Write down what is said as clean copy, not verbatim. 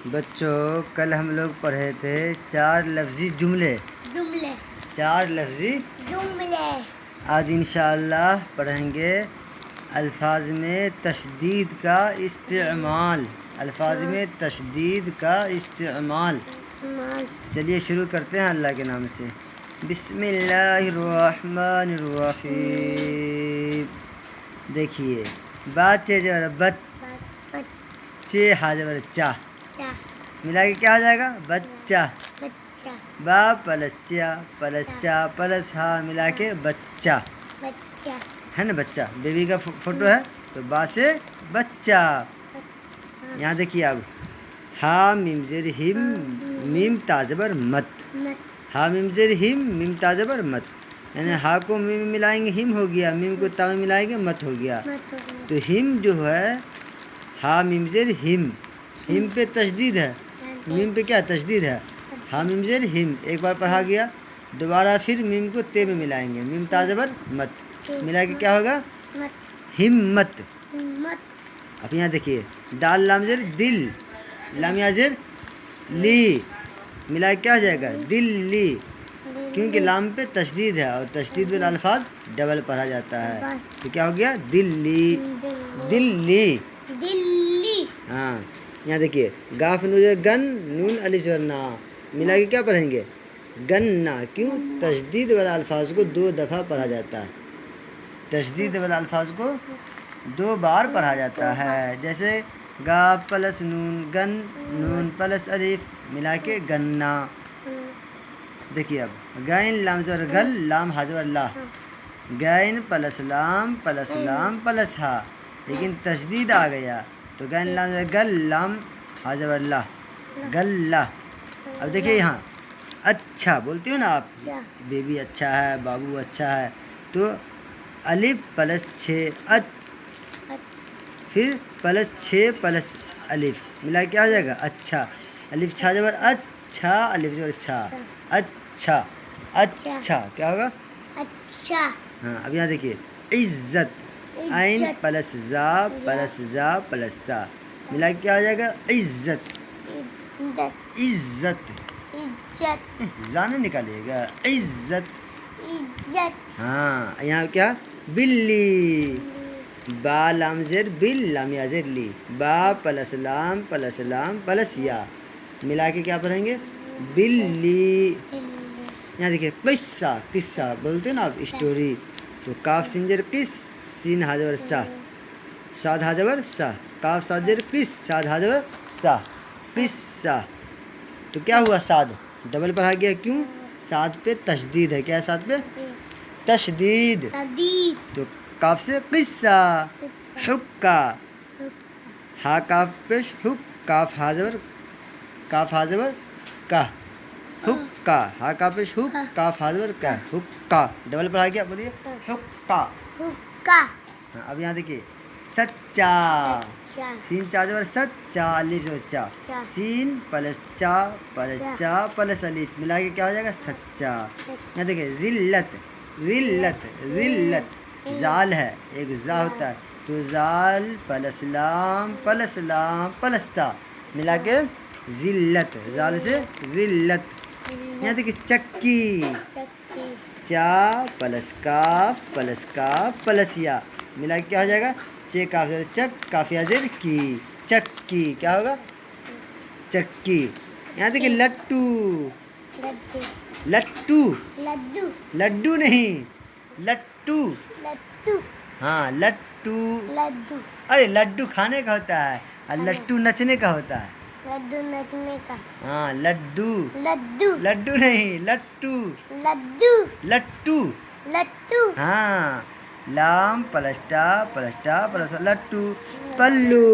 بچوں کل ہم لوگ پڑھے تھے 4 لفظی جملے. 4 لفظی جملے. آج انشاءاللہ پڑھیں گے الفاظ میں تشدید کا استعمال. الفاظ میں تشدید کا استعمال. چلیے شروع کرتے ہیں اللہ کے نام سے. بسم اللہ الرحمن الرحیم. دیکھیے بات چیزر بت چے حاضر چا ملا کے کیا ہو جائے گا بچہ. با پلس چا پلس چا پلس ہا ملا کے بچہ ہے نا. بچہ بیبی کا فوٹو ہے تو با سے بچہ. یہاں دیکھیے اب ہا میم زیر ہم میم تازبر مت. ہا میم زیر ہم میم تازبر مت یعنی ہا کو میم ملائیں گے ہم ہو گیا, میم کو تا میں ملائیں گے مت ہو گیا. تو ہم جو ہے ہا میم زیر ہم پہ تشدید ہے, میم پہ کیا تشدید ہے. ہا میم زیر ہم ایک بار پڑھا گیا, دوبارہ پھر میم کو تے میں ملائیں گے میم تازبر مت ملا کے کیا ہوگا ہمت. اب یہاں دیکھیے دال لام زیر دل لام یا زیر لی ملا کے کیا ہو جائے گا دل لی, کیونکہ لام پہ تشدید ہے اور تشدید والا الفاظ ڈبل پڑھا جاتا ہے. تو کیا ہو گیا دلی دلی. ہاں یہاں دیکھیے گاف نوزر گن نون الف زبر نا ملا کے کیا پڑھیں گے گنا. کیوں تشدید والا الفاظ کو 2 دفعہ پڑھا جاتا ہے. تشدید والا الفاظ کو 2 بار پڑھا جاتا ہے. جیسے گاف پلس نون گن نون پلس الف ملا کے گنا. دیکھیے اب گین لام زبر گل لام ہا زبر لا گین پلس لام پلس ہا, لیکن تشدید آ گیا تو گین لام زبر گل لام ہا زبر لا گلا. اب دیکھیے یہاں اچھا بولتے ہو نا آپ, بیبی اچھا ہے بابو اچھا ہے, تو الف پلس 6 پھر پلس 6 پلس الف ملا کیا ہو جائے گا اچھا. الف چھا زبر اچھا الف زبر چھا اچھا اچھا کیا ہوگا اچھا. ہاں اب یہاں دیکھیے عزت عین پلس زا پلس تا ملا کے کیا ہو جائے گا عزت. عزت زانے نکالیے گا عزت. ہاں یہاں کیا بلی با لام زیر بل لام یا زیر لی با پلس لام پلس یا ملا کے کیا پڑھیں گے بلی. یہاں دیکھیے قصہ بولتے ہیں نا آپ اسٹوری, تو کاف سین زیر قص سین ہا زبر سا ساد ہا زبر سا کاف ساد زیر قص ساد ہا زبر سا قصہ. تو کیا ہوا ساد ڈبل پڑھا گیا, کیوں ساد پہ تشدید ہے. کیا ہے ساد پہ تشدید. تو کاف سے قصہ حکا ہا کاف پیش حک کاف ہا زبر کا حکا ہا کاف پیش حک کاف ہا زبر کا حکا ڈبل پڑھا گیا. بولیے حکا. اب یہاں دیکھیے سچا سین چا زبر سچا الف زبر چا سین پلس چا پلس الف ملا کے کیا ہو جائے گا سچا. یہاں دیکھیے ذلت زال ہے ایک زا ہوتا ہے, تو زال پلس لام پلس تا ملا کے ذلت زال سے ذلت. یہاں دیکھیے چکی چا پلس کاف پلس یا ملا کے کیا ہو جائے گا چے کاف چک کاف یا زیر کی چکی کیا ہوگا چکی. یہاں دیکھیے لڈو نہیں لٹو. ہاں لٹو ارے لڈو کھانے کا ہوتا ہے اور لٹو نچنے کا ہوتا ہے. ہاں لڈو نہیں لٹو. ہاں لام پلس ٹا پلس لٹو پلو.